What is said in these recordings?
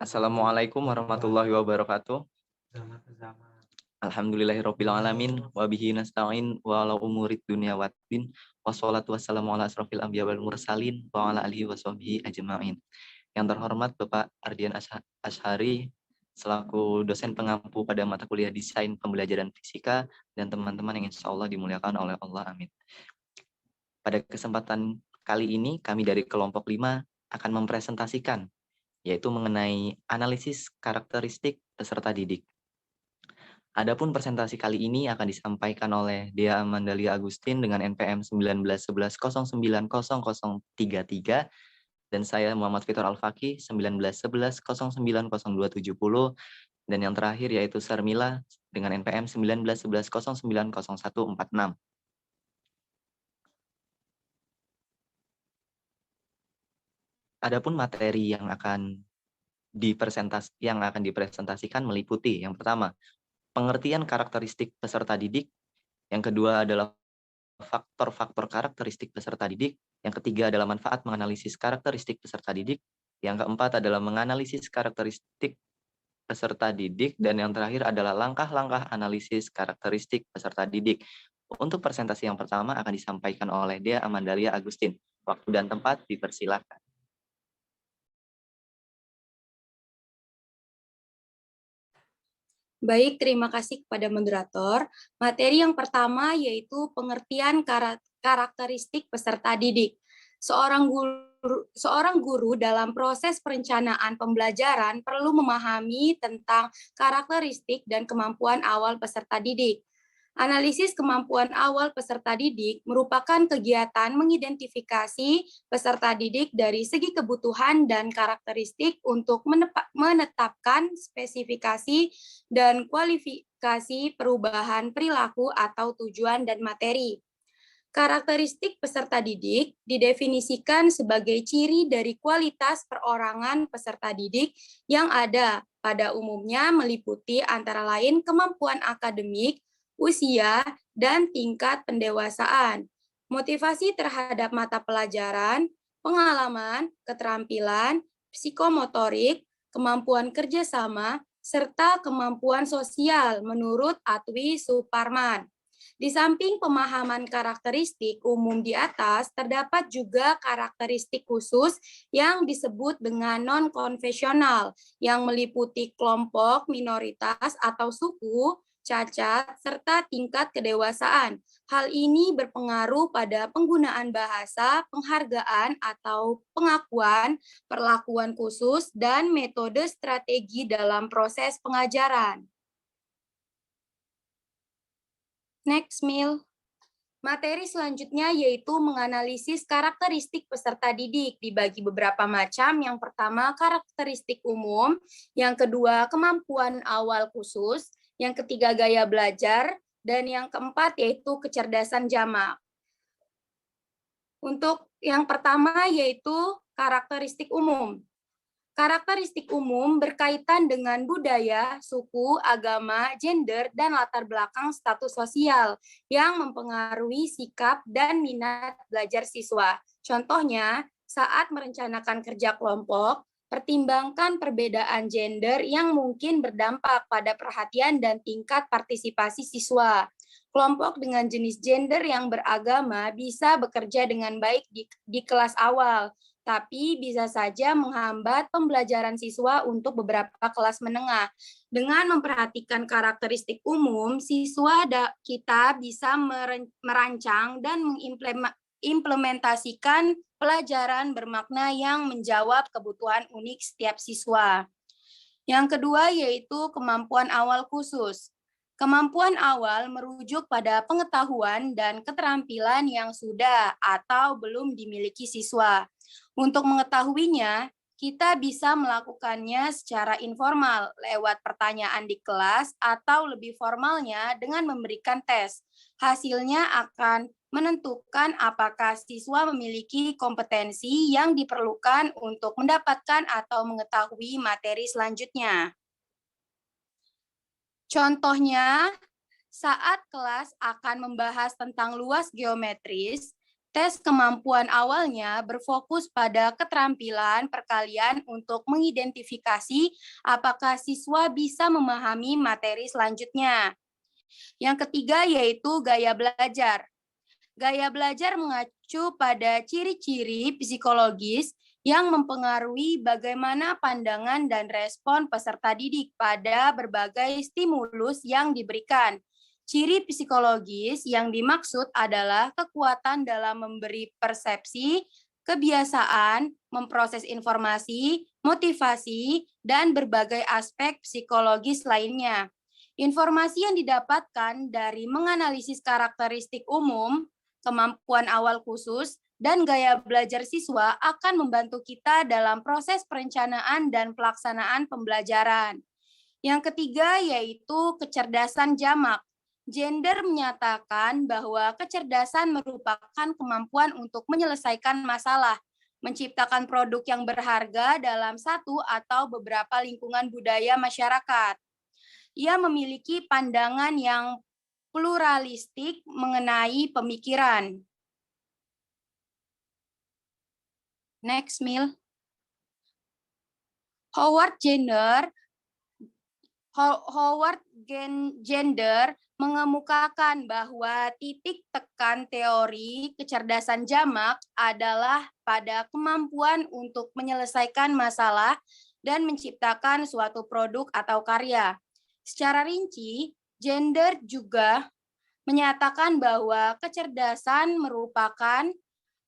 Assalamualaikum warahmatullahi wabarakatuh. Alhamdulillahirabbil alamin wa bihi nasta'in wa ala umurid dunya waddin wassalatu wassalamu ala asrofil anbiya wal mursalin wa ala alihi washabihi ajmain. Yang terhormat Bapak Ardian Ashari selaku dosen pengampu pada mata kuliah Desain Pembelajaran Fisika dan teman-teman yang insya Allah dimuliakan oleh Allah, amin. Pada kesempatan kali ini kami dari kelompok 5 akan mempresentasikan yaitu mengenai analisis karakteristik peserta didik. Adapun presentasi kali ini akan disampaikan oleh Dea Amandalia Agustin dengan NPM 1911090033 dan saya Muhammad Fitor Al-Faqih 1911090270 dan yang terakhir yaitu Sarmila dengan NPM 1911090146. Adapun materi yang akan dipresentasikan meliputi yang pertama, pengertian karakteristik peserta didik, yang kedua adalah faktor-faktor karakteristik peserta didik, yang ketiga adalah manfaat menganalisis karakteristik peserta didik, yang keempat adalah menganalisis karakteristik peserta didik, dan yang terakhir adalah langkah-langkah analisis karakteristik peserta didik. Untuk presentasi yang pertama akan disampaikan oleh Dea Amandalia Agustin. Waktu dan tempat dipersilakan. Baik, terima kasih kepada moderator. Materi yang pertama yaitu pengertian karakteristik peserta didik. Seorang guru dalam proses perencanaan pembelajaran perlu memahami tentang karakteristik dan kemampuan awal peserta didik. Analisis kemampuan awal peserta didik merupakan kegiatan mengidentifikasi peserta didik dari segi kebutuhan dan karakteristik untuk menetapkan spesifikasi dan kualifikasi perubahan perilaku atau tujuan dan materi. Karakteristik peserta didik didefinisikan sebagai ciri dari kualitas perorangan peserta didik yang ada, pada umumnya meliputi antara lain kemampuan akademik, usia, dan tingkat pendewasaan, motivasi terhadap mata pelajaran, pengalaman, keterampilan, psikomotorik, kemampuan kerjasama, serta kemampuan sosial menurut Atwi Suparman. Di samping pemahaman karakteristik umum di atas, terdapat juga karakteristik khusus yang disebut dengan non-konvensional, yang meliputi kelompok, minoritas, atau suku, cacat, serta tingkat kedewasaan. Hal ini berpengaruh pada penggunaan bahasa, penghargaan atau pengakuan, perlakuan khusus, dan metode strategi dalam proses pengajaran. Next, Mil. Materi selanjutnya yaitu menganalisis karakteristik peserta didik dibagi beberapa macam. Yang pertama, karakteristik umum. Yang kedua, kemampuan awal khusus. Yang ketiga, gaya belajar. Dan yang keempat yaitu kecerdasan jamak. Untuk yang pertama yaitu karakteristik umum. Karakteristik umum berkaitan dengan budaya, suku, agama, gender, dan latar belakang status sosial yang mempengaruhi sikap dan minat belajar siswa. Contohnya, saat merencanakan kerja kelompok, pertimbangkan perbedaan gender yang mungkin berdampak pada perhatian dan tingkat partisipasi siswa. Kelompok dengan jenis gender yang beragama bisa bekerja dengan baik di kelas awal, tapi bisa saja menghambat pembelajaran siswa untuk beberapa kelas menengah. Dengan memperhatikan karakteristik umum, siswa kita bisa merancang dan mengimplementasikan pelajaran bermakna yang menjawab kebutuhan unik setiap siswa. Yang kedua yaitu kemampuan awal khusus. Kemampuan awal merujuk pada pengetahuan dan keterampilan yang sudah atau belum dimiliki siswa. Untuk mengetahuinya, kita bisa melakukannya secara informal lewat pertanyaan di kelas atau lebih formalnya dengan memberikan tes. Hasilnya akan menentukan apakah siswa memiliki kompetensi yang diperlukan untuk mendapatkan atau mengetahui materi selanjutnya. Contohnya, saat kelas akan membahas tentang luas geometris, Tes kemampuan awalnya berfokus pada keterampilan perkalian untuk mengidentifikasi apakah siswa bisa memahami materi selanjutnya. Yang ketiga yaitu gaya belajar. Gaya belajar mengacu pada ciri-ciri psikologis yang mempengaruhi bagaimana pandangan dan respon peserta didik pada berbagai stimulus yang diberikan. Ciri psikologis yang dimaksud adalah kekuatan dalam memberi persepsi, kebiasaan, memproses informasi, motivasi, dan berbagai aspek psikologis lainnya. Informasi yang didapatkan dari menganalisis karakteristik umum, kemampuan awal khusus, dan gaya belajar siswa akan membantu kita dalam proses perencanaan dan pelaksanaan pembelajaran. Yang ketiga yaitu kecerdasan jamak. Gender menyatakan bahwa kecerdasan merupakan kemampuan untuk menyelesaikan masalah, menciptakan produk yang berharga dalam satu atau beberapa lingkungan budaya masyarakat. Ia memiliki pandangan yang pluralistik mengenai pemikiran. Next, Mil. Howard Gender mengemukakan bahwa titik tekan teori kecerdasan jamak adalah pada kemampuan untuk menyelesaikan masalah dan menciptakan suatu produk atau karya. Secara rinci, Gender juga menyatakan bahwa kecerdasan merupakan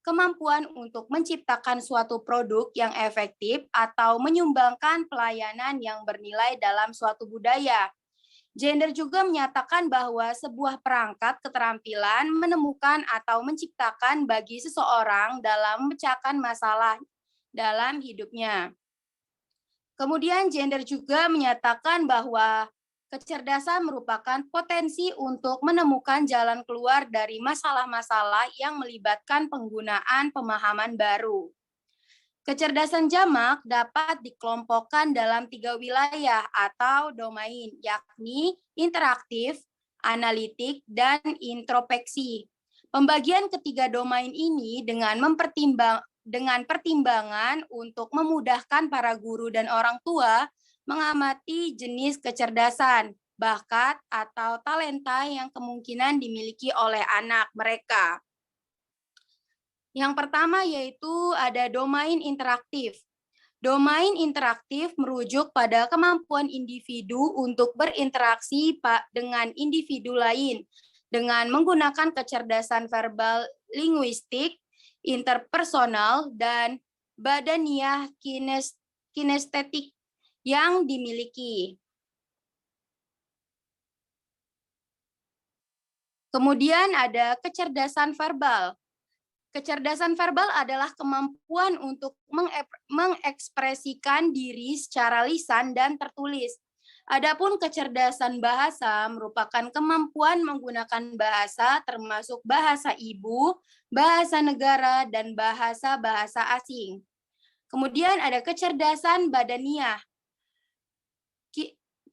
kemampuan untuk menciptakan suatu produk yang efektif atau menyumbangkan pelayanan yang bernilai dalam suatu budaya. Gender juga menyatakan bahwa sebuah perangkat keterampilan menemukan atau menciptakan bagi seseorang dalam memecahkan masalah dalam hidupnya. Kemudian gender juga menyatakan bahwa kecerdasan merupakan potensi untuk menemukan jalan keluar dari masalah-masalah yang melibatkan penggunaan pemahaman baru. Kecerdasan jamak dapat dikelompokkan dalam 3 wilayah atau domain, yakni interaktif, analitik, dan introspeksi. Pembagian ketiga domain ini dengan pertimbangan untuk memudahkan para guru dan orang tua mengamati jenis kecerdasan, bakat, atau talenta yang kemungkinan dimiliki oleh anak mereka. Yang pertama yaitu ada domain interaktif. Domain interaktif merujuk pada kemampuan individu untuk berinteraksi dengan individu lain dengan menggunakan kecerdasan verbal, linguistik, interpersonal, dan badaniah kinestetik yang dimiliki. Kemudian ada kecerdasan verbal. Kecerdasan verbal adalah kemampuan untuk mengekspresikan diri secara lisan dan tertulis. Adapun kecerdasan bahasa merupakan kemampuan menggunakan bahasa termasuk bahasa ibu, bahasa negara, dan bahasa-bahasa asing. Kemudian ada kecerdasan badaniah.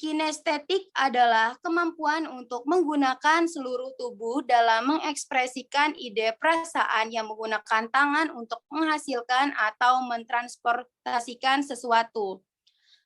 Kinestetik adalah kemampuan untuk menggunakan seluruh tubuh dalam mengekspresikan ide perasaan yang menggunakan tangan untuk menghasilkan atau mentransportasikan sesuatu.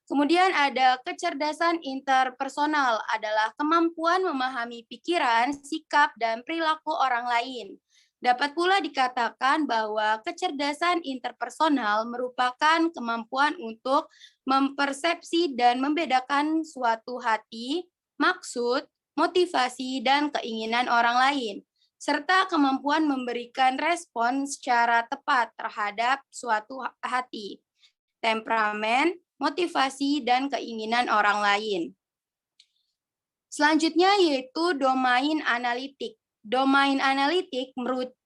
Kemudian ada kecerdasan interpersonal adalah kemampuan memahami pikiran, sikap, dan perilaku orang lain. Dapat pula dikatakan bahwa kecerdasan interpersonal merupakan kemampuan untuk mempersepsi dan membedakan suatu hati, maksud, motivasi, dan keinginan orang lain, serta kemampuan memberikan respon secara tepat terhadap suatu hati, temperamen, motivasi, dan keinginan orang lain. Selanjutnya yaitu domain analitik. Domain analitik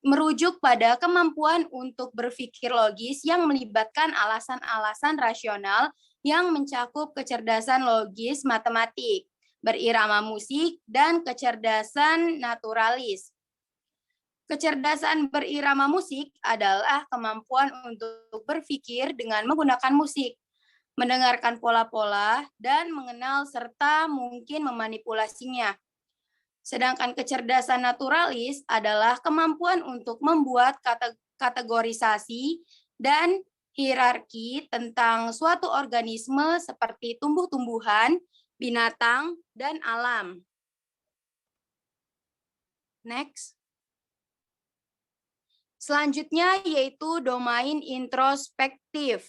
merujuk pada kemampuan untuk berpikir logis yang melibatkan alasan-alasan rasional yang mencakup kecerdasan logis matematik, berirama musik, dan kecerdasan naturalis. Kecerdasan berirama musik adalah kemampuan untuk berpikir dengan menggunakan musik, mendengarkan pola-pola, dan mengenal serta mungkin memanipulasinya. Sedangkan kecerdasan naturalis adalah kemampuan untuk membuat kategorisasi dan hierarki tentang suatu organisme seperti tumbuh-tumbuhan, binatang, dan alam. Next. Selanjutnya yaitu domain introspektif.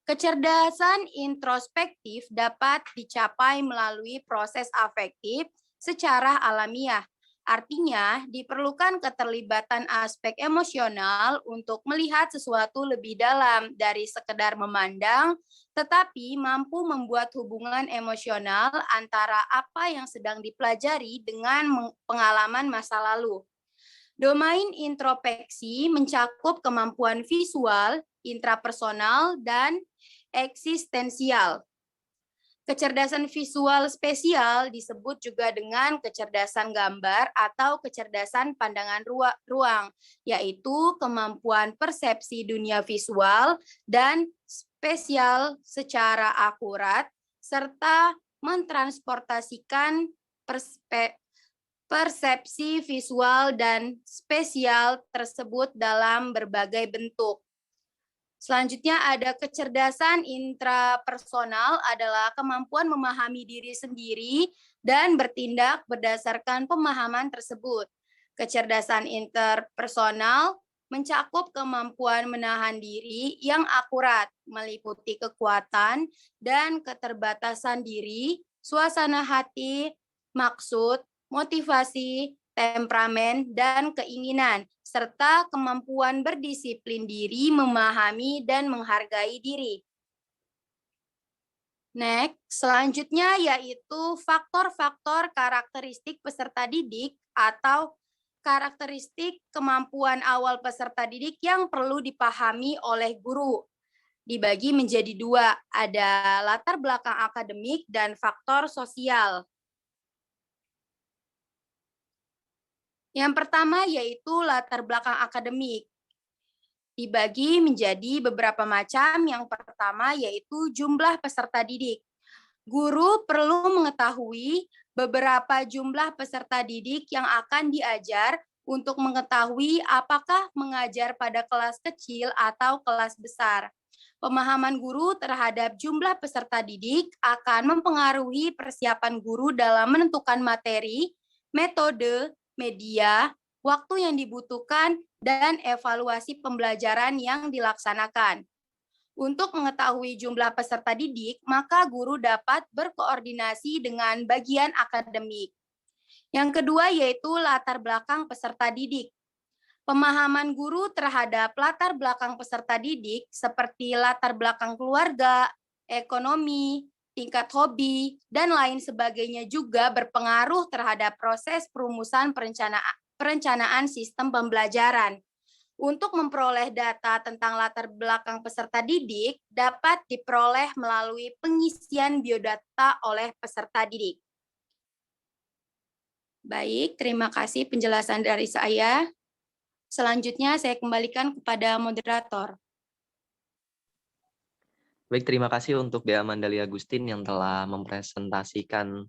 Kecerdasan introspektif dapat dicapai melalui proses afektif secara alamiah. Artinya, diperlukan keterlibatan aspek emosional untuk melihat sesuatu lebih dalam dari sekedar memandang, tetapi mampu membuat hubungan emosional antara apa yang sedang dipelajari dengan pengalaman masa lalu. Domain introspeksi mencakup kemampuan visual, intrapersonal, dan eksistensial. Kecerdasan visual spesial disebut juga dengan kecerdasan gambar atau kecerdasan pandangan ruang, yaitu kemampuan persepsi dunia visual dan spesial secara akurat, serta mentransportasikan persepsi visual dan spesial tersebut dalam berbagai bentuk. Selanjutnya ada kecerdasan intrapersonal adalah kemampuan memahami diri sendiri dan bertindak berdasarkan pemahaman tersebut. Kecerdasan interpersonal mencakup kemampuan menahan diri yang akurat, meliputi kekuatan dan keterbatasan diri, suasana hati, maksud, motivasi, temperamen, dan keinginan, serta kemampuan berdisiplin diri, memahami, dan menghargai diri. Next, selanjutnya yaitu faktor-faktor karakteristik peserta didik atau karakteristik kemampuan awal peserta didik yang perlu dipahami oleh guru. Dibagi menjadi dua, ada latar belakang akademik dan faktor sosial. Yang pertama yaitu latar belakang akademik. Dibagi menjadi beberapa macam. Yang pertama yaitu jumlah peserta didik. Guru perlu mengetahui beberapa jumlah peserta didik yang akan diajar untuk mengetahui apakah mengajar pada kelas kecil atau kelas besar. Pemahaman guru terhadap jumlah peserta didik akan mempengaruhi persiapan guru dalam menentukan materi, metode, media, waktu yang dibutuhkan, dan evaluasi pembelajaran yang dilaksanakan. Untuk mengetahui jumlah peserta didik, maka guru dapat berkoordinasi dengan bagian akademik. Yang kedua yaitu latar belakang peserta didik. Pemahaman guru terhadap latar belakang peserta didik seperti latar belakang keluarga, ekonomi, tingkat hobi, dan lain sebagainya juga berpengaruh terhadap proses perumusan perencanaan sistem pembelajaran. Untuk memperoleh data tentang latar belakang peserta didik dapat diperoleh melalui pengisian biodata oleh peserta didik. Baik, terima kasih penjelasan dari saya. Selanjutnya saya kembalikan kepada moderator. Baik, terima kasih untuk Dea Mandalia Agustin yang telah mempresentasikan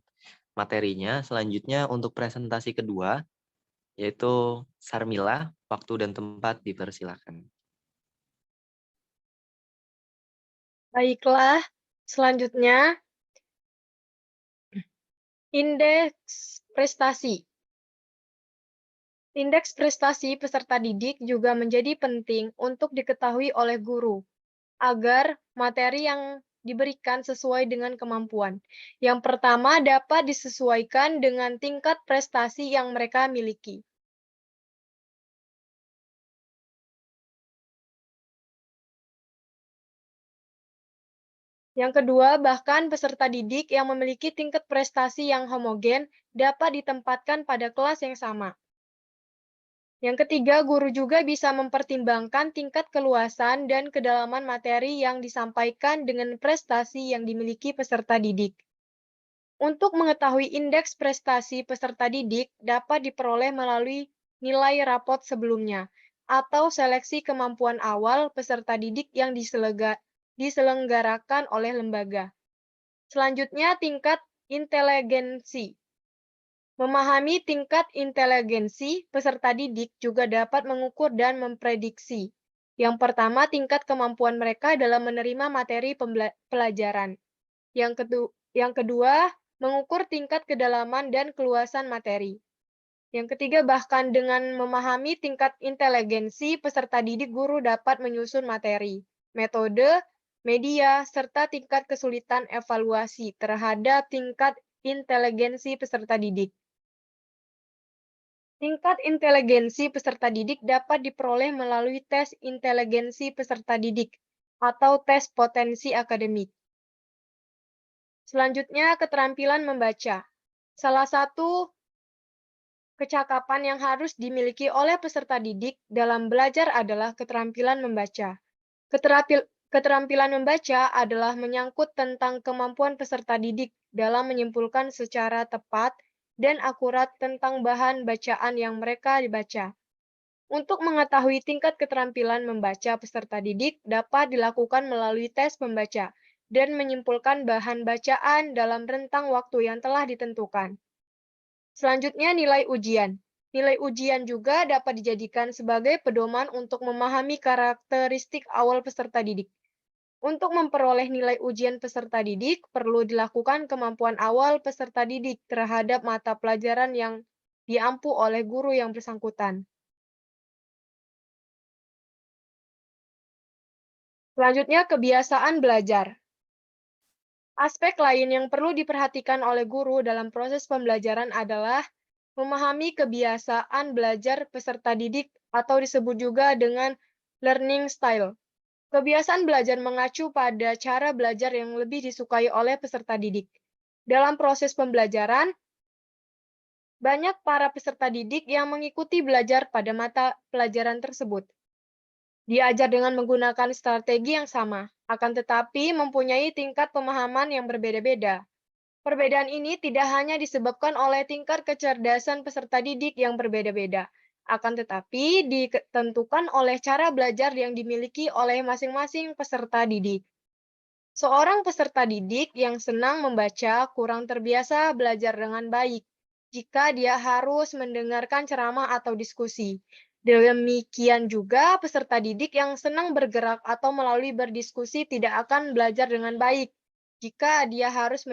materinya. Selanjutnya untuk presentasi kedua, yaitu Sarmila, waktu dan tempat dipersilakan. Baiklah, selanjutnya indeks prestasi. Indeks prestasi peserta didik juga menjadi penting untuk diketahui oleh guru, agar materi yang diberikan sesuai dengan kemampuan. Yang pertama dapat disesuaikan dengan tingkat prestasi yang mereka miliki. Yang kedua, bahkan peserta didik yang memiliki tingkat prestasi yang homogen dapat ditempatkan pada kelas yang sama. Yang ketiga, guru juga bisa mempertimbangkan tingkat keluasan dan kedalaman materi yang disampaikan dengan prestasi yang dimiliki peserta didik. Untuk mengetahui indeks prestasi peserta didik dapat diperoleh melalui nilai rapot sebelumnya atau seleksi kemampuan awal peserta didik yang diselenggarakan oleh lembaga. Selanjutnya, tingkat inteligensi. Memahami tingkat inteligensi peserta didik juga dapat mengukur dan memprediksi. Yang pertama, tingkat kemampuan mereka dalam menerima materi pelajaran. Yang kedua, mengukur tingkat kedalaman dan keluasan materi. Yang ketiga, bahkan dengan memahami tingkat inteligensi peserta didik, guru dapat menyusun materi, metode, media, serta tingkat kesulitan evaluasi terhadap tingkat inteligensi peserta didik. Tingkat inteligensi peserta didik dapat diperoleh melalui tes inteligensi peserta didik atau tes potensi akademik. Selanjutnya, keterampilan membaca. Salah satu kecakapan yang harus dimiliki oleh peserta didik dalam belajar adalah keterampilan membaca. Keterampilan membaca adalah menyangkut tentang kemampuan peserta didik dalam menyimpulkan secara tepat dan akurat tentang bahan bacaan yang mereka dibaca. Untuk mengetahui tingkat keterampilan membaca peserta didik dapat dilakukan melalui tes membaca dan menyimpulkan bahan bacaan dalam rentang waktu yang telah ditentukan. Selanjutnya, nilai ujian. Nilai ujian juga dapat dijadikan sebagai pedoman untuk memahami karakteristik awal peserta didik. Untuk memperoleh nilai ujian peserta didik, perlu dilakukan kemampuan awal peserta didik terhadap mata pelajaran yang diampu oleh guru yang bersangkutan. Selanjutnya, kebiasaan belajar. Aspek lain yang perlu diperhatikan oleh guru dalam proses pembelajaran adalah memahami kebiasaan belajar peserta didik atau disebut juga dengan learning style. Kebiasaan belajar mengacu pada cara belajar yang lebih disukai oleh peserta didik. Dalam proses pembelajaran, banyak para peserta didik yang mengikuti belajar pada mata pelajaran tersebut. Diajar dengan menggunakan strategi yang sama, akan tetapi mempunyai tingkat pemahaman yang berbeda-beda. Perbedaan ini tidak hanya disebabkan oleh tingkat kecerdasan peserta didik yang berbeda-beda, akan tetapi ditentukan oleh cara belajar yang dimiliki oleh masing-masing peserta didik. Seorang peserta didik yang senang membaca kurang terbiasa belajar dengan baik jika dia harus mendengarkan ceramah atau diskusi. Demikian juga peserta didik yang senang bergerak atau melalui berdiskusi tidak akan belajar dengan baik jika dia harus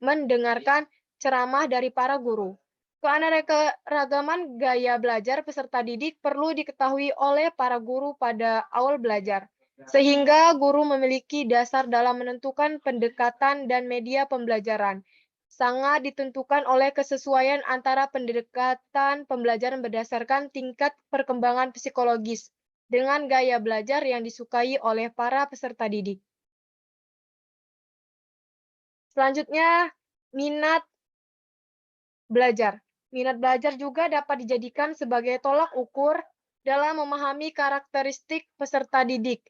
mendengarkan ceramah dari para guru. Keanekaragaman gaya belajar peserta didik perlu diketahui oleh para guru pada awal belajar, sehingga guru memiliki dasar dalam menentukan pendekatan dan media pembelajaran. Sangat ditentukan oleh kesesuaian antara pendekatan pembelajaran berdasarkan tingkat perkembangan psikologis dengan gaya belajar yang disukai oleh para peserta didik. Selanjutnya, minat belajar. Minat belajar juga dapat dijadikan sebagai tolak ukur dalam memahami karakteristik peserta didik.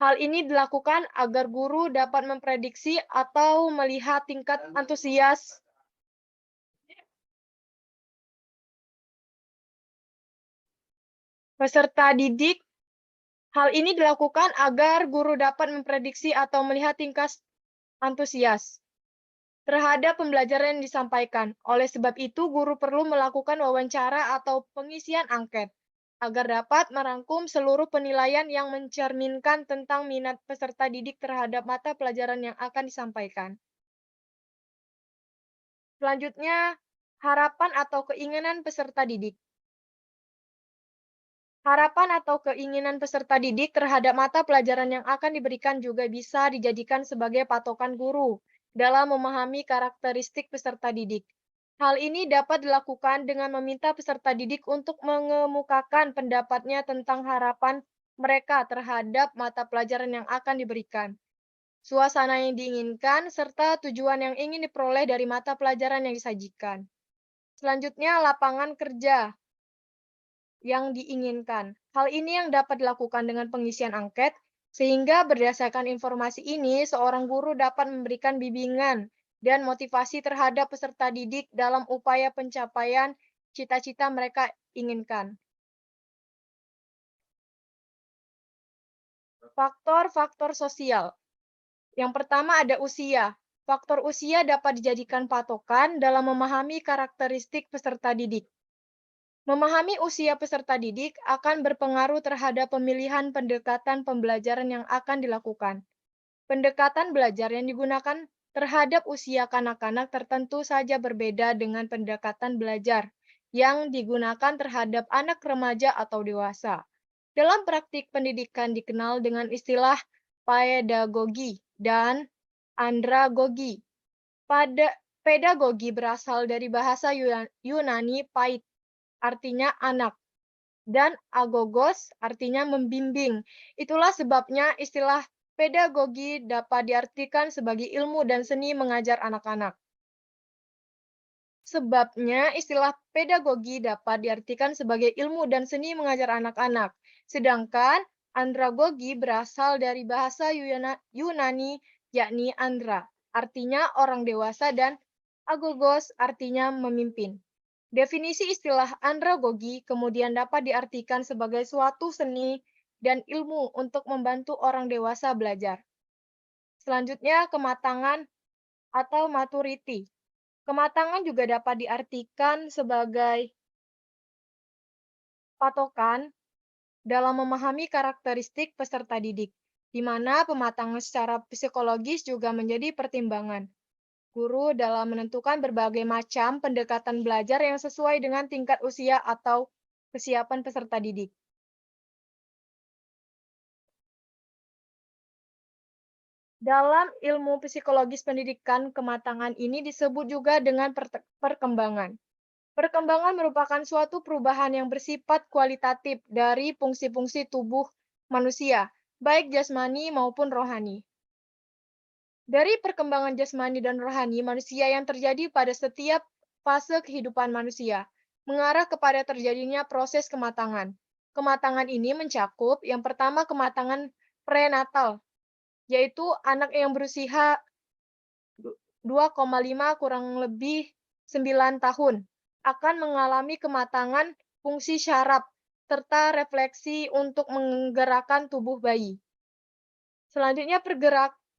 Hal ini dilakukan agar guru dapat memprediksi atau melihat tingkat antusias peserta didik. Hal ini dilakukan agar guru dapat memprediksi atau melihat tingkat antusias terhadap pembelajaran yang disampaikan. Oleh sebab itu, guru perlu melakukan wawancara atau pengisian angket agar dapat merangkum seluruh penilaian yang mencerminkan tentang minat peserta didik terhadap mata pelajaran yang akan disampaikan. Selanjutnya, harapan atau keinginan peserta didik. Harapan atau keinginan peserta didik terhadap mata pelajaran yang akan diberikan juga bisa dijadikan sebagai patokan guru dalam memahami karakteristik peserta didik. Hal ini dapat dilakukan dengan meminta peserta didik untuk mengemukakan pendapatnya tentang harapan mereka terhadap mata pelajaran yang akan diberikan, suasana yang diinginkan, serta tujuan yang ingin diperoleh dari mata pelajaran yang disajikan. Selanjutnya, lapangan kerja yang diinginkan. Hal ini yang dapat dilakukan dengan pengisian angket, sehingga berdasarkan informasi ini, seorang guru dapat memberikan bimbingan dan motivasi terhadap peserta didik dalam upaya pencapaian cita-cita mereka inginkan. Faktor-faktor sosial. Yang pertama ada usia. faktor usia dapat dijadikan patokan dalam memahami karakteristik peserta didik. Memahami usia peserta didik akan berpengaruh terhadap pemilihan pendekatan pembelajaran yang akan dilakukan. Pendekatan belajar yang digunakan terhadap usia kanak-kanak tertentu saja berbeda dengan pendekatan belajar yang digunakan terhadap anak remaja atau dewasa. Dalam praktik pendidikan dikenal dengan istilah pedagogi dan andragogi. Pedagogi berasal dari bahasa Yunani pait, artinya anak, dan agogos artinya membimbing. Itulah sebabnya istilah pedagogi dapat diartikan sebagai ilmu dan seni mengajar anak-anak. Sebabnya istilah pedagogi dapat diartikan sebagai ilmu dan seni mengajar anak-anak. Sedangkan andragogi berasal dari bahasa Yunani yakni andra, artinya orang dewasa, dan agogos artinya memimpin. Definisi istilah andragogi kemudian dapat diartikan sebagai suatu seni dan ilmu untuk membantu orang dewasa belajar. Selanjutnya, kematangan atau maturity. Kematangan juga dapat diartikan sebagai patokan dalam memahami karakteristik peserta didik, di mana pematangan secara psikologis juga menjadi pertimbangan. Guru dalam menentukan berbagai macam pendekatan belajar yang sesuai dengan tingkat usia atau kesiapan peserta didik. Dalam ilmu psikologis pendidikan, kematangan ini disebut juga dengan perkembangan. Perkembangan merupakan suatu perubahan yang bersifat kualitatif dari fungsi-fungsi tubuh manusia, baik jasmani maupun rohani. Dari perkembangan jasmani dan rohani manusia yang terjadi pada setiap fase kehidupan manusia, mengarah kepada terjadinya proses kematangan. Kematangan ini mencakup yang pertama kematangan prenatal, yaitu anak yang berusia 2,5 kurang lebih 9 tahun, akan mengalami kematangan fungsi syaraf, serta refleksi untuk menggerakkan tubuh bayi. Selanjutnya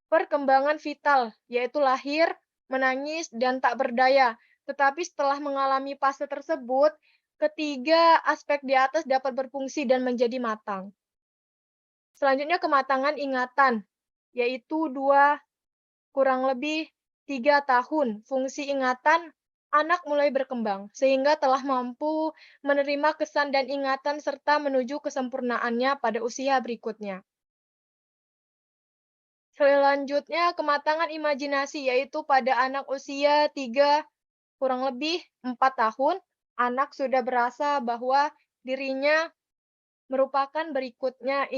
perkembangan vital, yaitu lahir, menangis, dan tak berdaya. Tetapi setelah mengalami fase tersebut, ketiga aspek di atas dapat berfungsi dan menjadi matang. Selanjutnya kematangan ingatan, yaitu 2 kurang lebih 3 tahun. Fungsi ingatan anak mulai berkembang, sehingga telah mampu menerima kesan dan ingatan serta menuju kesempurnaannya pada usia berikutnya. Selanjutnya, kematangan imajinasi, yaitu pada anak usia 3 kurang lebih 4 tahun, anak sudah berasa bahwa dirinya merupakan berikutnya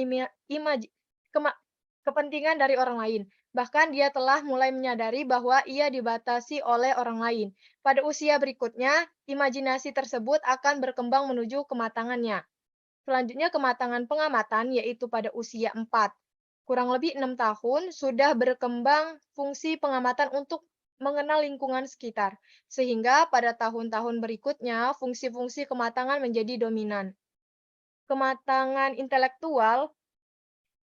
kepentingan dari orang lain. Bahkan dia telah mulai menyadari bahwa ia dibatasi oleh orang lain. Pada usia berikutnya, imajinasi tersebut akan berkembang menuju kematangannya. Selanjutnya, kematangan pengamatan, yaitu pada usia 4 kurang lebih 6 tahun, sudah berkembang fungsi pengamatan untuk mengenal lingkungan sekitar, sehingga pada tahun-tahun berikutnya fungsi-fungsi kematangan menjadi dominan. Kematangan intelektual,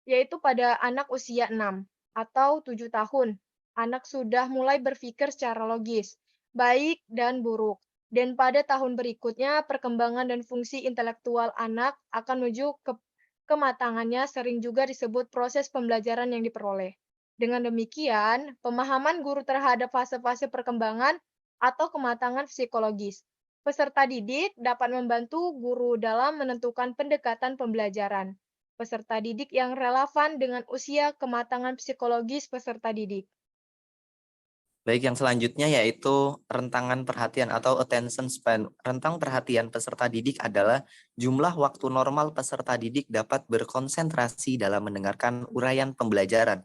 yaitu pada anak usia 6 atau 7 tahun. Anak sudah mulai berpikir secara logis, baik dan buruk. Dan pada tahun berikutnya, perkembangan dan fungsi intelektual anak akan menuju ke kematangannya, sering juga disebut proses pembelajaran yang diperoleh. Dengan demikian, pemahaman guru terhadap fase-fase perkembangan atau kematangan psikologis peserta didik dapat membantu guru dalam menentukan pendekatan pembelajaran peserta didik yang relevan dengan usia kematangan psikologis peserta didik. Baik, yang selanjutnya yaitu rentangan perhatian atau attention span. Rentang perhatian peserta didik adalah jumlah waktu normal peserta didik dapat berkonsentrasi dalam mendengarkan uraian pembelajaran.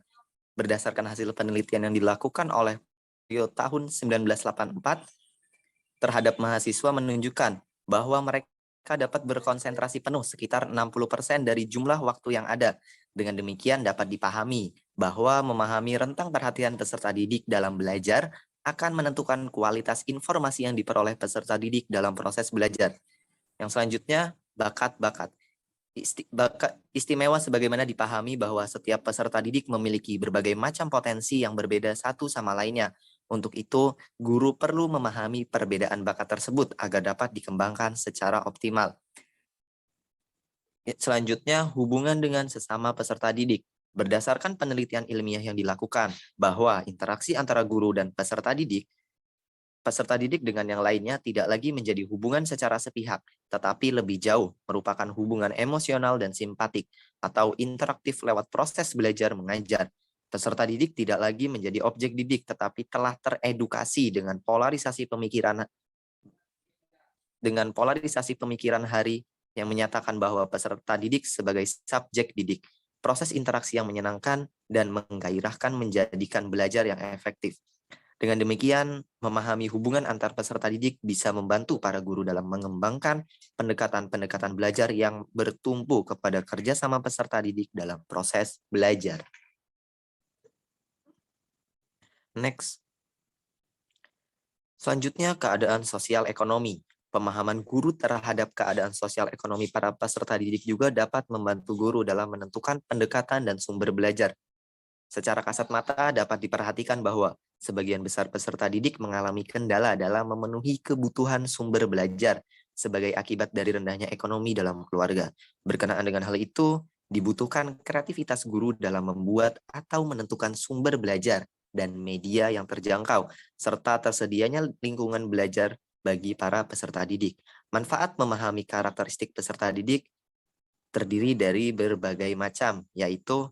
Berdasarkan hasil penelitian yang dilakukan oleh tahun 1984 terhadap mahasiswa menunjukkan bahwa mereka dapat berkonsentrasi penuh sekitar 60% dari jumlah waktu yang ada. Dengan demikian dapat dipahami bahwa memahami rentang perhatian peserta didik dalam belajar akan menentukan kualitas informasi yang diperoleh peserta didik dalam proses belajar. Yang selanjutnya, bakat-bakat. Istimewa sebagaimana dipahami bahwa setiap peserta didik memiliki berbagai macam potensi yang berbeda satu sama lainnya. Untuk itu, guru perlu memahami perbedaan bakat tersebut agar dapat dikembangkan secara optimal. Selanjutnya, hubungan dengan sesama peserta didik. Berdasarkan penelitian ilmiah yang dilakukan bahwa interaksi antara guru dan peserta didik dengan yang lainnya tidak lagi menjadi hubungan secara sepihak, tetapi lebih jauh merupakan hubungan emosional dan simpatik atau interaktif lewat proses belajar mengajar. Peserta didik tidak lagi menjadi objek didik, tetapi telah teredukasi dengan polarisasi pemikiran hari yang menyatakan bahwa peserta didik sebagai subjek didik. Proses interaksi yang menyenangkan dan menggairahkan menjadikan belajar yang efektif. Dengan demikian, memahami hubungan antar peserta didik bisa membantu para guru dalam mengembangkan pendekatan-pendekatan belajar yang bertumpu kepada kerjasama peserta didik dalam proses belajar. Next. Selanjutnya, keadaan sosial ekonomi. Pemahaman guru terhadap keadaan sosial ekonomi para peserta didik juga dapat membantu guru dalam menentukan pendekatan dan sumber belajar. Secara kasat mata dapat diperhatikan bahwa sebagian besar peserta didik mengalami kendala dalam memenuhi kebutuhan sumber belajar sebagai akibat dari rendahnya ekonomi dalam keluarga. Berkenaan dengan hal itu, dibutuhkan kreativitas guru dalam membuat atau menentukan sumber belajar dan media yang terjangkau, serta tersedianya lingkungan belajar bagi para peserta didik. Manfaat memahami karakteristik peserta didik terdiri dari berbagai macam, yaitu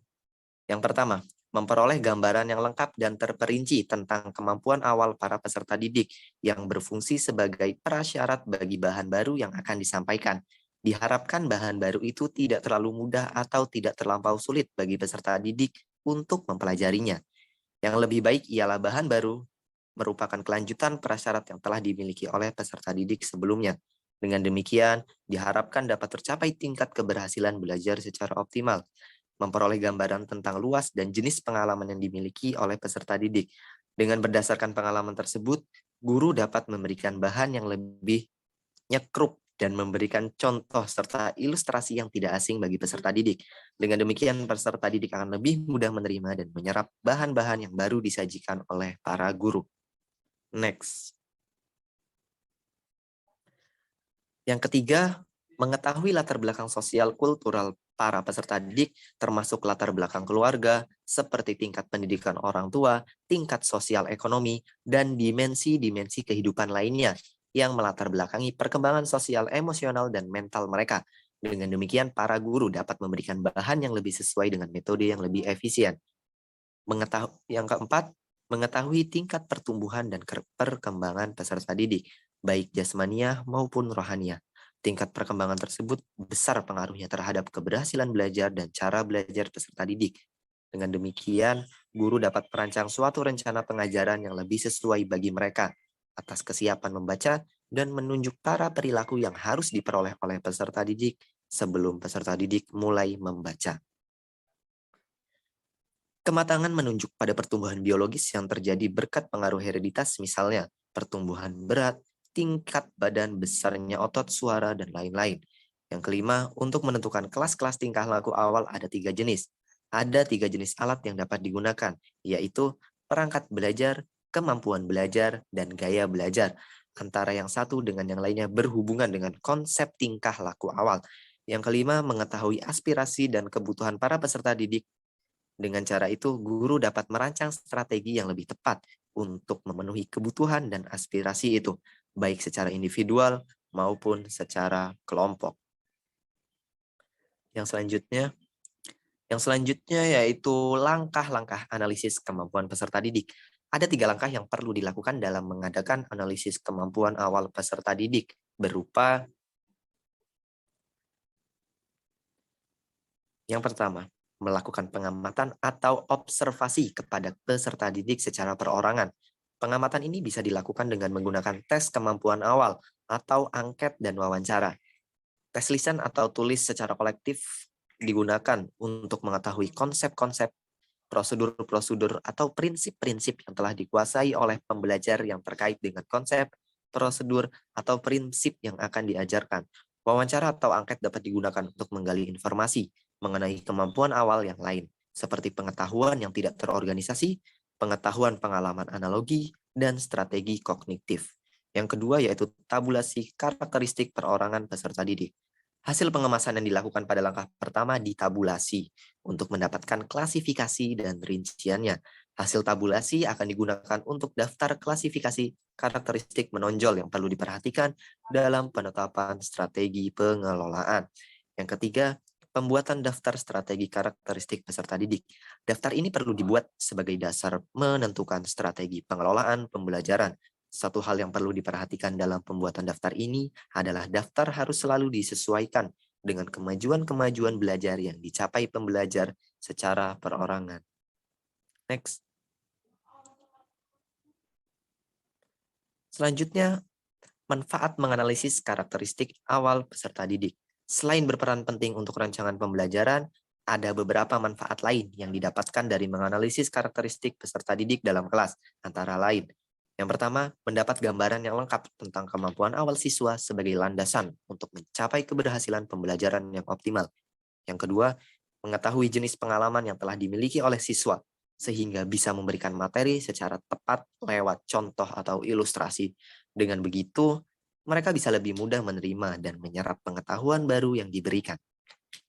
yang pertama, memperoleh gambaran yang lengkap dan terperinci tentang kemampuan awal para peserta didik yang berfungsi sebagai prasyarat bagi bahan baru yang akan disampaikan. Diharapkan bahan baru itu tidak terlalu mudah atau tidak terlampau sulit bagi peserta didik untuk mempelajarinya. Yang lebih baik ialah bahan baru merupakan kelanjutan prasyarat yang telah dimiliki oleh peserta didik sebelumnya. Dengan demikian, diharapkan dapat tercapai tingkat keberhasilan belajar secara optimal. Memperoleh gambaran tentang luas dan jenis pengalaman yang dimiliki oleh peserta didik. Dengan berdasarkan pengalaman tersebut, guru dapat memberikan bahan yang lebih nyekrup dan memberikan contoh serta ilustrasi yang tidak asing bagi peserta didik. Dengan demikian, peserta didik akan lebih mudah menerima dan menyerap bahan-bahan yang baru disajikan oleh para guru. Next. Yang ketiga, mengetahui latar belakang sosial kultural para peserta didik, termasuk latar belakang keluarga, seperti tingkat pendidikan orang tua, tingkat sosial ekonomi, dan dimensi-dimensi kehidupan lainnya yang melatar belakangi perkembangan sosial, emosional, dan mental mereka. Dengan demikian, para guru dapat memberikan bahan yang lebih sesuai dengan metode yang lebih efisien. Yang keempat, mengetahui tingkat pertumbuhan dan perkembangan peserta didik, baik jasmaniah maupun rohaniah. Tingkat perkembangan tersebut besar pengaruhnya terhadap keberhasilan belajar dan cara belajar peserta didik. Dengan demikian, guru dapat merancang suatu rencana pengajaran yang lebih sesuai bagi mereka atas kesiapan membaca dan menunjuk para perilaku yang harus diperoleh oleh peserta didik sebelum peserta didik mulai membaca. Kematangan menunjuk pada pertumbuhan biologis yang terjadi berkat pengaruh hereditas, misalnya pertumbuhan berat, tingkat badan, besarnya otot, suara, dan lain-lain. Yang kelima, untuk menentukan kelas-kelas tingkah laku awal ada 3 jenis. Ada 3 jenis alat yang dapat digunakan, yaitu perangkat belajar, kemampuan belajar, dan gaya belajar. Antara yang satu dengan yang lainnya berhubungan dengan konsep tingkah laku awal. Yang kelima, mengetahui aspirasi dan kebutuhan para peserta didik. Dengan cara itu, guru dapat merancang strategi yang lebih tepat untuk memenuhi kebutuhan dan aspirasi itu, baik secara individual maupun secara kelompok. Yang selanjutnya yaitu langkah-langkah analisis kemampuan peserta didik. Ada 3 langkah yang perlu dilakukan dalam mengadakan analisis kemampuan awal peserta didik, berupa yang pertama, melakukan pengamatan atau observasi kepada peserta didik secara perorangan. Pengamatan ini bisa dilakukan dengan menggunakan tes kemampuan awal atau angket dan wawancara. Tes lisan atau tulis secara kolektif digunakan untuk mengetahui konsep-konsep, prosedur-prosedur, atau prinsip-prinsip yang telah dikuasai oleh pembelajar yang terkait dengan konsep, prosedur, atau prinsip yang akan diajarkan. Wawancara atau angket dapat digunakan untuk menggali informasi mengenai kemampuan awal yang lain, seperti pengetahuan yang tidak terorganisasi, pengetahuan pengalaman analogi, dan strategi kognitif. Yang kedua yaitu tabulasi karakteristik perorangan peserta didik. Hasil pengemasan yang dilakukan pada langkah pertama ditabulasi untuk mendapatkan klasifikasi dan rinciannya. Hasil tabulasi akan digunakan untuk daftar klasifikasi karakteristik menonjol yang perlu diperhatikan dalam penetapan strategi pengelolaan. Yang ketiga, pembuatan daftar strategi karakteristik peserta didik. Daftar ini perlu dibuat sebagai dasar menentukan strategi pengelolaan pembelajaran. Satu hal yang perlu diperhatikan dalam pembuatan daftar ini adalah daftar harus selalu disesuaikan dengan kemajuan-kemajuan belajar yang dicapai pembelajar secara perorangan. Next. Selanjutnya, manfaat menganalisis karakteristik awal peserta didik. Selain berperan penting untuk rancangan pembelajaran, ada beberapa manfaat lain yang didapatkan dari menganalisis karakteristik peserta didik dalam kelas, antara lain. Yang pertama, mendapat gambaran yang lengkap tentang kemampuan awal siswa sebagai landasan untuk mencapai keberhasilan pembelajaran yang optimal. Yang kedua, mengetahui jenis pengalaman yang telah dimiliki oleh siswa, sehingga bisa memberikan materi secara tepat lewat contoh atau ilustrasi. Dengan begitu, mereka bisa lebih mudah menerima dan menyerap pengetahuan baru yang diberikan.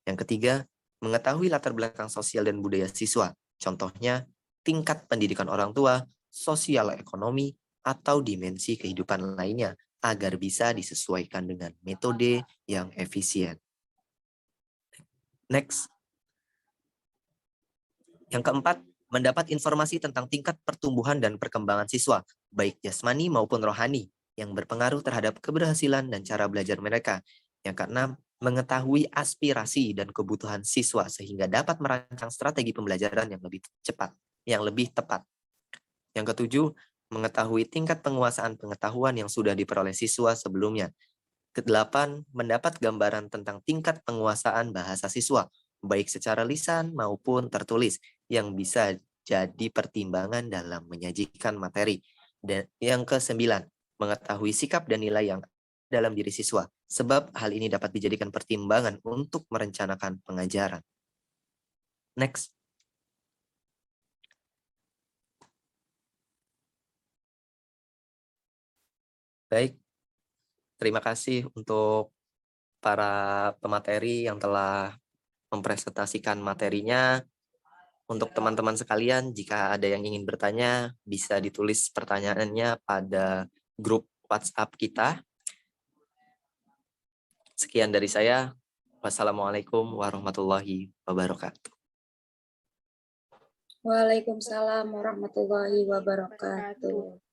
Yang ketiga, mengetahui latar belakang sosial dan budaya siswa. Contohnya, tingkat pendidikan orang tua, sosial ekonomi, atau dimensi kehidupan lainnya, agar bisa disesuaikan dengan metode yang efisien. Next. Yang keempat, mendapat informasi tentang tingkat pertumbuhan dan perkembangan siswa, baik jasmani maupun rohani, yang berpengaruh terhadap keberhasilan dan cara belajar mereka. Yang keenam, mengetahui aspirasi dan kebutuhan siswa sehingga dapat merancang strategi pembelajaran yang lebih tepat. Yang ketujuh, mengetahui tingkat penguasaan pengetahuan yang sudah diperoleh siswa sebelumnya. Kedelapan, mendapat gambaran tentang tingkat penguasaan bahasa siswa, baik secara lisan maupun tertulis, yang bisa jadi pertimbangan dalam menyajikan materi. Dan yang kesembilan, mengetahui sikap dan nilai yang dalam diri siswa, sebab hal ini dapat dijadikan pertimbangan untuk merencanakan pengajaran. Next. Baik, terima kasih untuk para pemateri yang telah mempresentasikan materinya. Untuk teman-teman sekalian, jika ada yang ingin bertanya, bisa ditulis pertanyaannya pada grup WhatsApp kita. Sekian dari saya. Wassalamualaikum warahmatullahi wabarakatuh. Waalaikumsalam warahmatullahi wabarakatuh.